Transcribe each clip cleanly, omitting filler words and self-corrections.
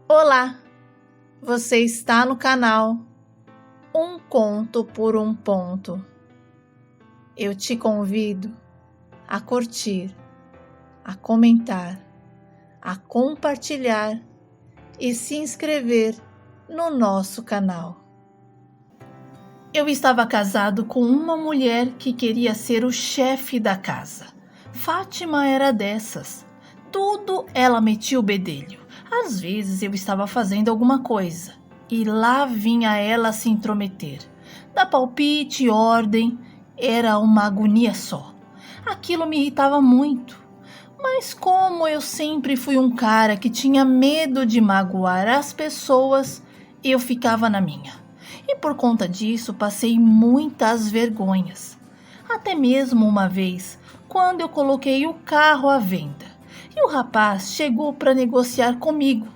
Olá, você está no canal Um Conto por um Ponto. Eu te convido a curtir, a comentar, a compartilhar e se inscrever no nosso canal. Eu estava casado com uma mulher que queria ser o chefe da casa. Fátima era dessas. Tudo ela metia o bedelho. Às vezes eu estava fazendo alguma coisa e lá vinha ela se intrometer. Dar palpite e ordem era uma agonia só. Aquilo me irritava muito. Mas como eu sempre fui um cara que tinha medo de magoar as pessoas, eu ficava na minha. E por conta disso passei muitas vergonhas. Até mesmo uma vez, quando eu coloquei o carro à venda. E o rapaz chegou para negociar comigo.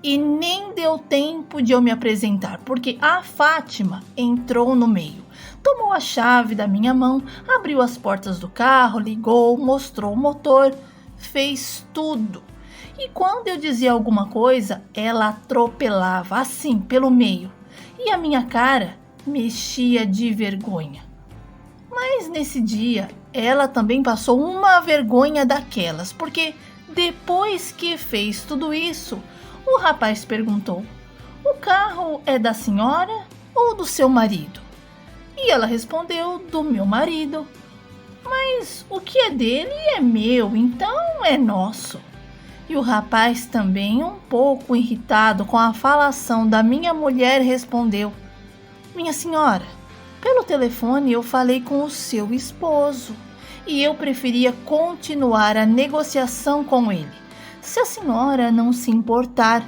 E nem deu tempo de eu me apresentar, porque a Fátima entrou no meio. Tomou a chave da minha mão, abriu as portas do carro, ligou, mostrou o motor, fez tudo. E quando eu dizia alguma coisa, ela atropelava assim pelo meio. E a minha cara mexia de vergonha. Mas nesse dia, ela também passou uma vergonha daquelas, porque depois que fez tudo isso, o rapaz perguntou: "O carro é da senhora ou do seu marido?" E ela respondeu: "Do meu marido." "Mas o que é dele é meu, então é nosso." E o rapaz, também um pouco irritado com a falação da minha mulher, respondeu: "Minha senhora, pelo telefone eu falei com o seu esposo e eu preferia continuar a negociação com ele, se a senhora não se importar."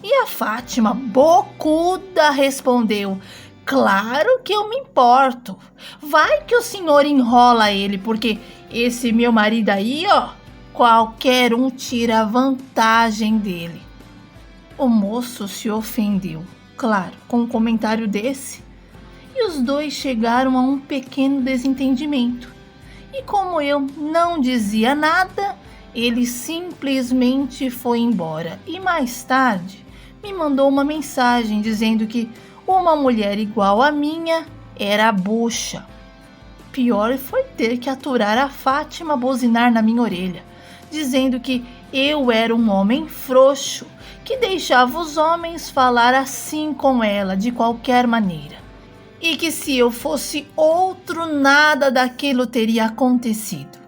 E a Fátima, bocuda, respondeu: "Claro que eu me importo. Vai que o senhor enrola ele, porque esse meu marido aí, ó, qualquer um tira vantagem dele." O moço se ofendeu, claro, com um comentário desse, e os dois chegaram a um pequeno desentendimento. E como eu não dizia nada, ele simplesmente foi embora e mais tarde me mandou uma mensagem dizendo que uma mulher igual a minha era bucha. Pior foi ter que aturar a Fátima buzinar na minha orelha, dizendo que eu era um homem frouxo, que deixava os homens falar assim com ela de qualquer maneira. E que se eu fosse outro, nada daquilo teria acontecido.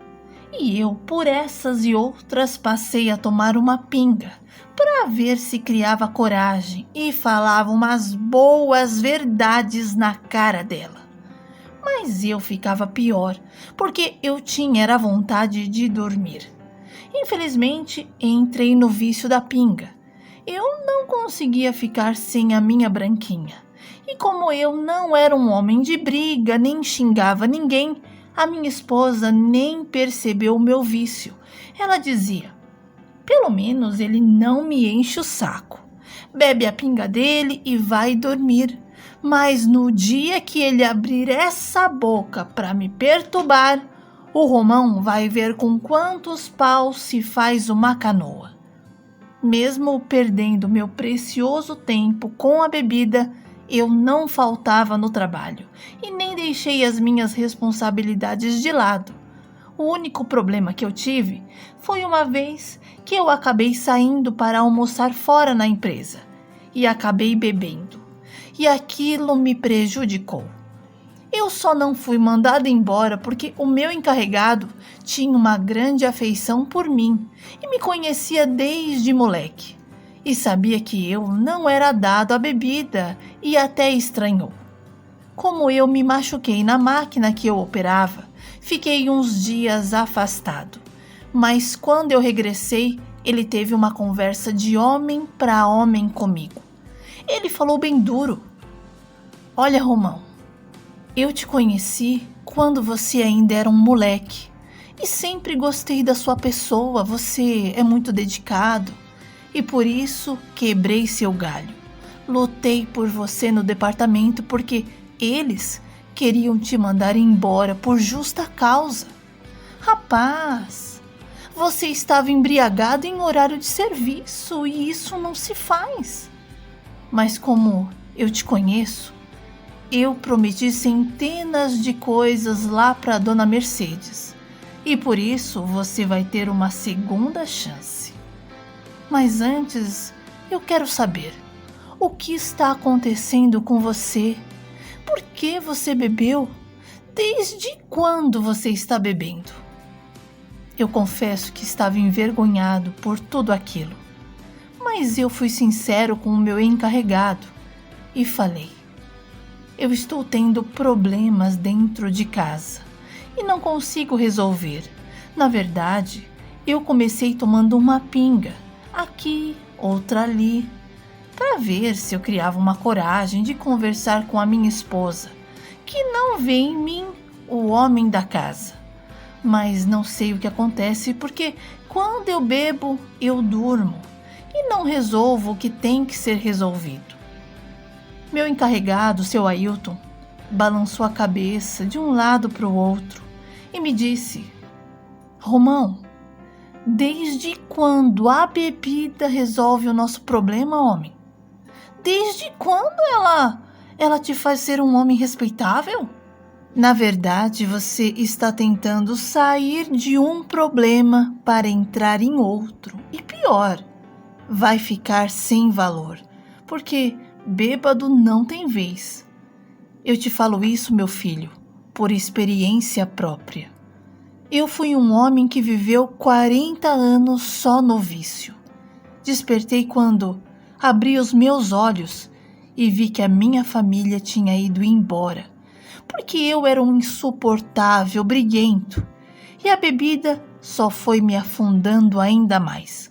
E eu, por essas e outras, passei a tomar uma pinga, para ver se criava coragem e falava umas boas verdades na cara dela. Mas eu ficava pior, porque eu tinha era vontade de dormir. Infelizmente, entrei no vício da pinga. Eu não conseguia ficar sem a minha branquinha. E como eu não era um homem de briga, nem xingava ninguém, a minha esposa nem percebeu o meu vício. Ela dizia: "Pelo menos ele não me enche o saco. Bebe a pinga dele e vai dormir. Mas no dia que ele abrir essa boca para me perturbar, o Romão vai ver com quantos paus se faz uma canoa." Mesmo perdendo meu precioso tempo com a bebida, eu não faltava no trabalho e nem deixei as minhas responsabilidades de lado. O único problema que eu tive foi uma vez que eu acabei saindo para almoçar fora na empresa e acabei bebendo. E aquilo me prejudicou. Eu só não fui mandada embora porque o meu encarregado tinha uma grande afeição por mim e me conhecia desde moleque. E sabia que eu não era dado à bebida e até estranhou. Como eu me machuquei na máquina que eu operava, fiquei uns dias afastado. Mas quando eu regressei, ele teve uma conversa de homem para homem comigo. Ele falou bem duro: "Olha, Romão, eu te conheci quando você ainda era um moleque e sempre gostei da sua pessoa, você é muito dedicado. E por isso quebrei seu galho. Lutei por você no departamento porque eles queriam te mandar embora por justa causa. Rapaz, Você estava embriagado em horário de serviço e isso não se faz. Mas como eu te conheço, eu prometi centenas de coisas lá para Dona Mercedes. E por isso você vai ter uma segunda chance. Mas antes, eu quero saber, o que está acontecendo com você? Por que você bebeu? Desde quando você está bebendo? Eu confesso que estava envergonhado por tudo aquilo, mas eu fui sincero com o meu encarregado e falei: eu estou tendo problemas dentro de casa e não consigo resolver. Na verdade, eu comecei tomando uma pinga, aqui, outra ali, para ver se eu criava uma coragem de conversar com a minha esposa, que não vê em mim o homem da casa. Mas não sei o que acontece porque quando eu bebo, eu durmo e não resolvo o que tem que ser resolvido. Meu encarregado, seu Ailton, balançou a cabeça de um lado para o outro e me disse: Romão, desde quando a bebida resolve o nosso problema, homem? Desde quando ela te faz ser um homem respeitável? Na verdade, você está tentando sair de um problema para entrar em outro. E pior, vai ficar sem valor, porque bêbado não tem vez. Eu te falo isso, meu filho, por experiência própria. Eu fui um homem que viveu 40 anos só no vício. Despertei quando abri os meus olhos e vi que a minha família tinha ido embora, porque eu era um insuportável, briguento, e a bebida só foi me afundando ainda mais.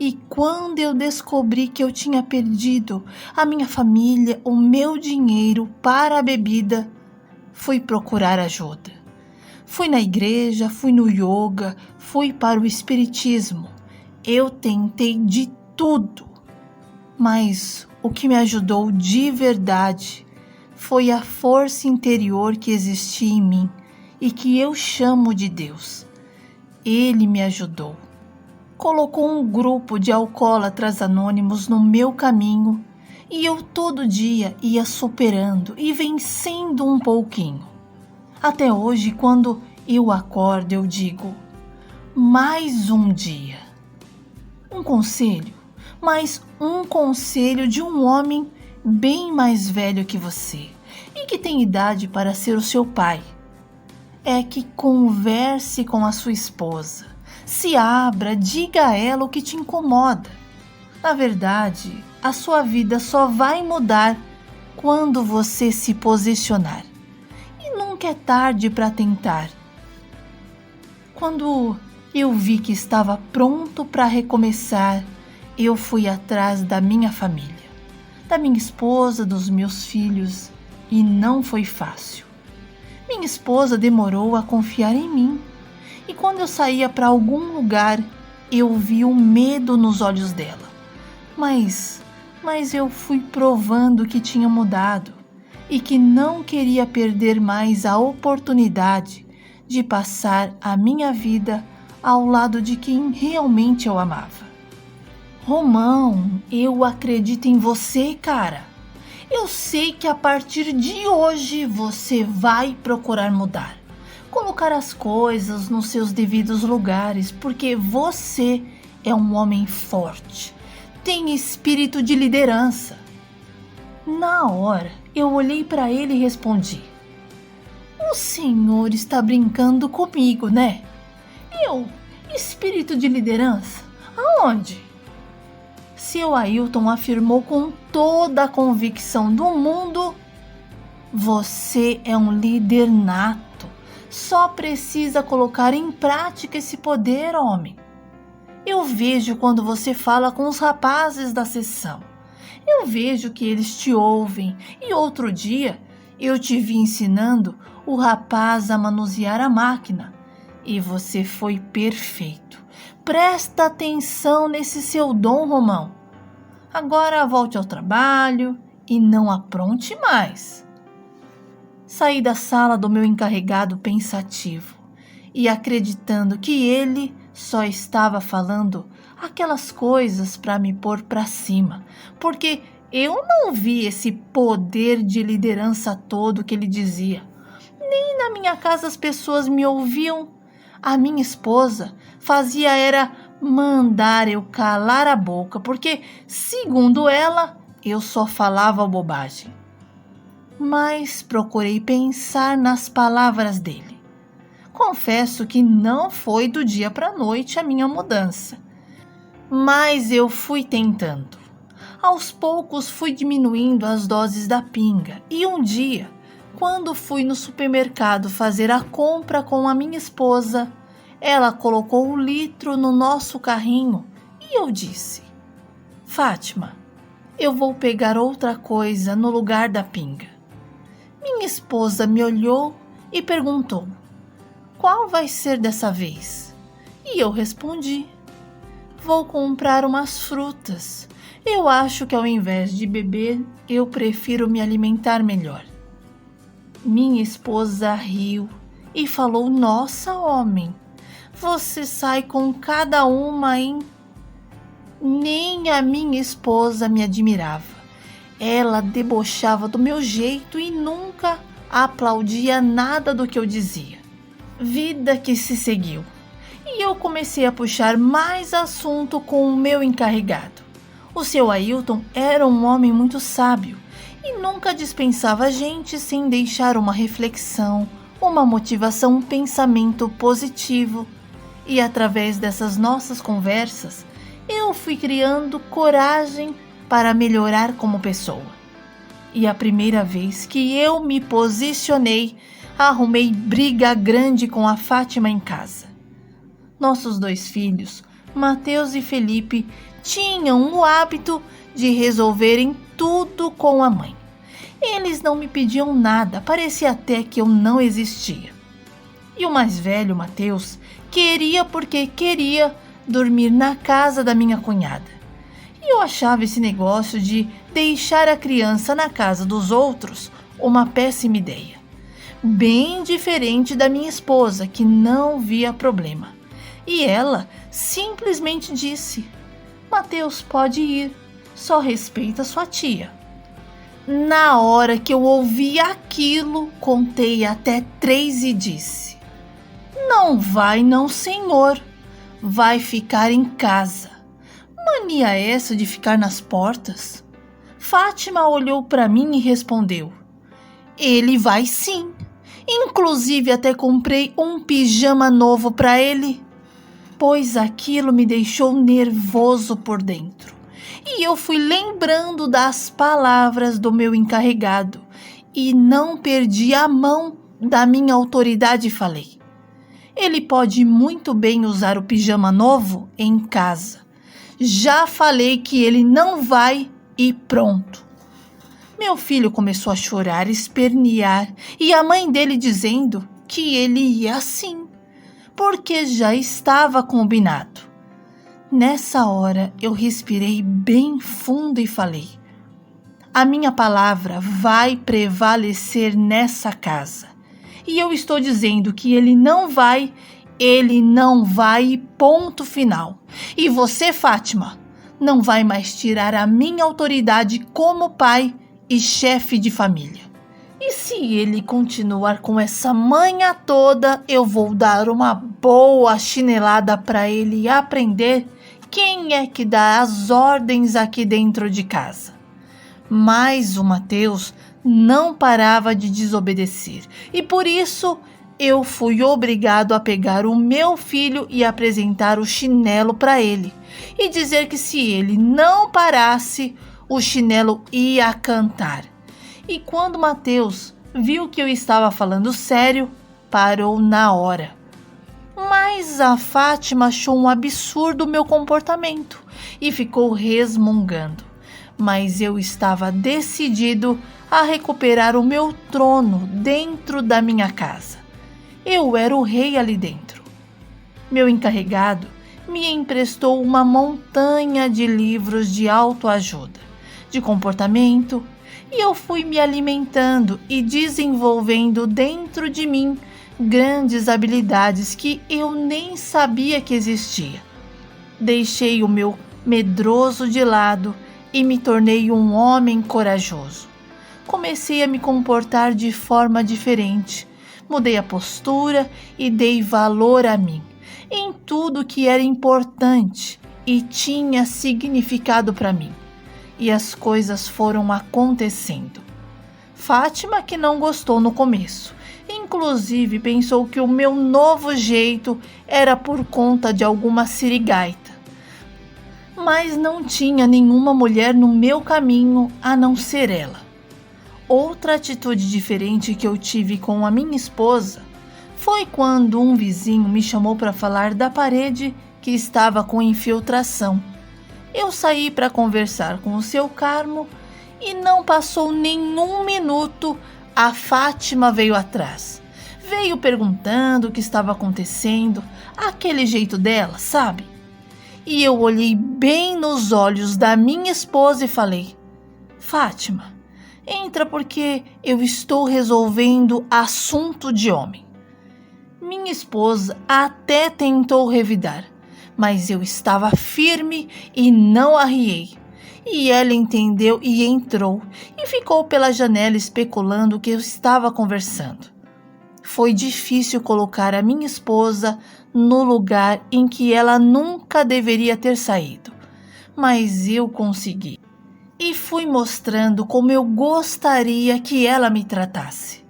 E quando eu descobri que eu tinha perdido a minha família, o meu dinheiro para a bebida, fui procurar ajuda. Fui na igreja, fui no yoga, fui para o espiritismo. Eu tentei de tudo, mas o que me ajudou de verdade foi a força interior que existia em mim e que eu chamo de Deus. Ele me ajudou. Colocou um grupo de alcoólatras anônimos no meu caminho e eu todo dia ia superando e vencendo um pouquinho. Até hoje, quando eu acordo, eu digo: mais um dia. Mais um conselho de um homem bem mais velho que você e que tem idade para ser o seu pai. É que converse com a sua esposa, se abra, diga a ela o que te incomoda. Na verdade, a sua vida só vai mudar quando você se posicionar. E nunca é tarde para tentar. Quando eu vi que estava pronto para recomeçar, eu fui atrás da minha família, da minha esposa, dos meus filhos, e não foi fácil. Minha esposa demorou a confiar em mim, e quando eu saía para algum lugar, eu vi o medo nos olhos dela. Mas eu fui provando que tinha mudado e que não queria perder mais a oportunidade de passar a minha vida ao lado de quem realmente eu amava. Romão, eu acredito em você, cara. Eu sei que a partir de hoje você vai procurar mudar, colocar as coisas nos seus devidos lugares, porque você é um homem forte, tem espírito de liderança. Na hora, eu olhei para ele e respondi: o senhor está brincando comigo, né? Espírito de liderança? Aonde? Seu Ailton afirmou com toda a convicção do mundo: você é um líder nato. Só precisa colocar em prática esse poder, homem. Eu vejo quando você fala com os rapazes da sessão. Eu vejo que eles te ouvem. E outro dia eu te vi ensinando o rapaz a manusear a máquina. E você foi perfeito. Presta atenção nesse seu dom, Romão. Agora volte ao trabalho e não apronte mais. Saí da sala do meu encarregado pensativo e acreditando que ele só estava falando aquelas coisas para me pôr para cima, porque eu não vi esse poder de liderança todo que ele dizia. Nem na minha casa as pessoas me ouviam. A minha esposa fazia era mandar eu calar a boca, porque, segundo ela, eu só falava bobagem. Mas procurei pensar nas palavras dele. Confesso que não foi do dia para a noite a minha mudança, mas eu fui tentando. Aos poucos fui diminuindo as doses da pinga e um dia, quando fui no supermercado fazer a compra com a minha esposa, ela colocou 1 litro no nosso carrinho e eu disse: Fátima, eu vou pegar outra coisa no lugar da pinga. Minha esposa me olhou e perguntou: qual vai ser dessa vez? E eu respondi: vou comprar umas frutas. Eu acho que ao invés de beber, eu prefiro me alimentar melhor. Minha esposa riu e falou: nossa, homem, você sai com cada uma, hein? Nem a minha esposa me admirava. Ela debochava do meu jeito e nunca aplaudia nada do que eu dizia. Vida que se seguiu. E eu comecei a puxar mais assunto com o meu encarregado. O seu Ailton era um homem muito sábio e nunca dispensava a gente sem deixar uma reflexão, uma motivação, um pensamento positivo. E através dessas nossas conversas, eu fui criando coragem para melhorar como pessoa. E a primeira vez que eu me posicionei, arrumei briga grande com a Fátima em casa. Nossos 2 filhos, Mateus e Felipe, tinham o hábito de resolverem tudo com a mãe. Eles não me pediam nada, parecia até que eu não existia. E o mais velho, Mateus, queria porque queria dormir na casa da minha cunhada. E eu achava esse negócio de deixar a criança na casa dos outros uma péssima ideia. Bem diferente da minha esposa, que não via problema. E ela simplesmente disse: Mateus pode ir, só respeita sua tia. Na hora que eu ouvi aquilo, contei até 3 e disse: não vai não, senhor, vai ficar em casa. Mania essa de ficar nas portas? Fátima olhou para mim e respondeu: ele vai sim. Inclusive até comprei um pijama novo para ele, pois aquilo me deixou nervoso por dentro. E eu fui lembrando das palavras do meu encarregado e não perdi a mão da minha autoridade e falei: ele pode muito bem usar o pijama novo em casa. Já falei que ele não vai e pronto. Meu filho começou a chorar, espernear e a mãe dele dizendo que ele ia sim, porque já estava combinado. Nessa hora eu respirei bem fundo e falei: a minha palavra vai prevalecer nessa casa. E eu estou dizendo que ele não vai e ponto final. E você, Fátima, não vai mais tirar a minha autoridade como pai e chefe de família. E se ele continuar com essa manha toda, eu vou dar uma boa chinelada para ele aprender quem é que dá as ordens aqui dentro de casa. Mas o Mateus não parava de desobedecer e por isso eu fui obrigado a pegar o meu filho e apresentar o chinelo para ele e dizer que se ele não parasse, o chinelo ia cantar. E quando Mateus viu que eu estava falando sério, parou na hora. Mas a Fátima achou um absurdo o meu comportamento e ficou resmungando. Mas eu estava decidido a recuperar o meu trono dentro da minha casa. Eu era o rei ali dentro. Meu encarregado me emprestou uma montanha de livros de autoajuda, de comportamento, e eu fui me alimentando e desenvolvendo dentro de mim grandes habilidades que eu nem sabia que existia. Deixei o meu medroso de lado e me tornei um homem corajoso. Comecei a me comportar de forma diferente. Mudei a postura e dei valor a mim, em tudo que era importante e tinha significado para mim. E as coisas foram acontecendo. Fátima, que não gostou no começo, inclusive pensou que o meu novo jeito era por conta de alguma sirigaita. Mas não tinha nenhuma mulher no meu caminho a não ser ela. Outra atitude diferente que eu tive com a minha esposa foi quando um vizinho me chamou para falar da parede que estava com infiltração. Eu saí para conversar com o seu Carmo e não passou nenhum minuto, a Fátima veio atrás. Veio perguntando o que estava acontecendo, aquele jeito dela, sabe? E eu olhei bem nos olhos da minha esposa e falei: Fátima, entra porque eu estou resolvendo assunto de homem. Minha esposa até tentou revidar, mas eu estava firme e não arriei. E ela entendeu e entrou e ficou pela janela especulando o que eu estava conversando. Foi difícil colocar a minha esposa no lugar em que ela nunca deveria ter saído, mas eu consegui. E fui mostrando como eu gostaria que ela me tratasse.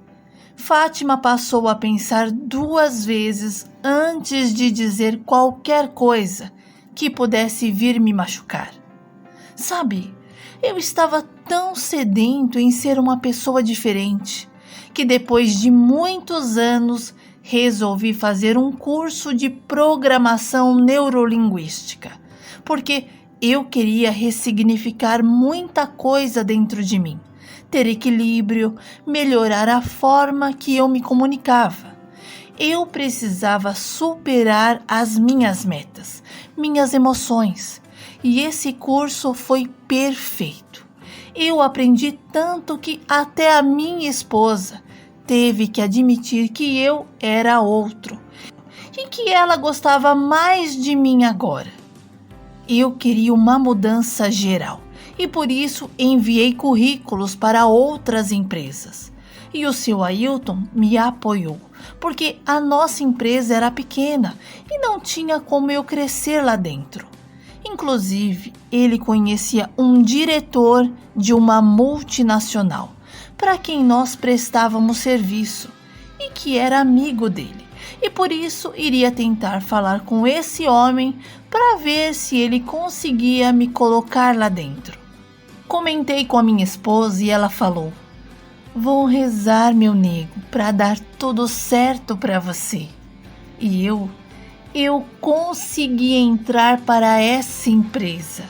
Fátima passou a pensar 2 vezes antes de dizer qualquer coisa que pudesse vir me machucar. Sabe, eu estava tão sedento em ser uma pessoa diferente que depois de muitos anos resolvi fazer um curso de programação neurolinguística, porque eu queria ressignificar muita coisa dentro de mim, ter equilíbrio, melhorar a forma que eu me comunicava. Eu precisava superar as minhas metas, minhas emoções, e esse curso foi perfeito. Eu aprendi tanto que até a minha esposa teve que admitir que eu era outro e que ela gostava mais de mim agora. Eu queria uma mudança geral e por isso enviei currículos para outras empresas. E o seu Ailton me apoiou, porque a nossa empresa era pequena e não tinha como eu crescer lá dentro. Inclusive, ele conhecia um diretor de uma multinacional para quem nós prestávamos serviço e que era amigo dele. E por isso iria tentar falar com esse homem para ver se ele conseguia me colocar lá dentro. Comentei com a minha esposa e ela falou: vou rezar, meu nego, para dar tudo certo para você. E eu consegui entrar para essa empresa.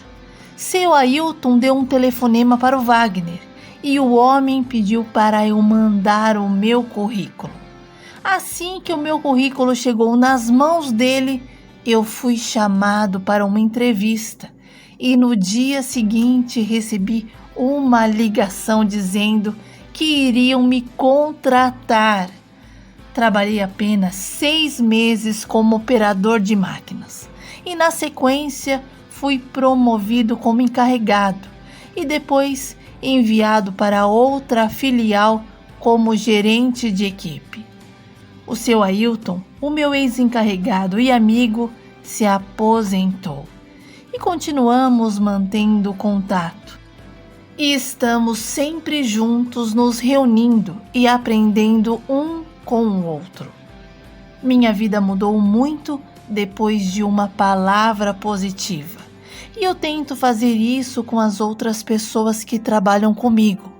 Seu Ailton deu um telefonema para o Wagner e o homem pediu para eu mandar o meu currículo. Assim que o meu currículo chegou nas mãos dele, eu fui chamado para uma entrevista e no dia seguinte recebi uma ligação dizendo que iriam me contratar. Trabalhei apenas 6 meses como operador de máquinas e na sequência fui promovido como encarregado e depois enviado para outra filial como gerente de equipe. O seu Ailton, o meu ex-encarregado e amigo, se aposentou e continuamos mantendo contato. E estamos sempre juntos nos reunindo e aprendendo um com o outro. Minha vida mudou muito depois de uma palavra positiva. E eu tento fazer isso com as outras pessoas que trabalham comigo.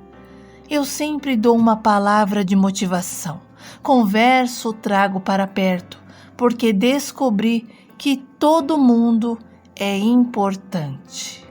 Eu sempre dou uma palavra de motivação. Converso, trago para perto, porque descobri que todo mundo é importante.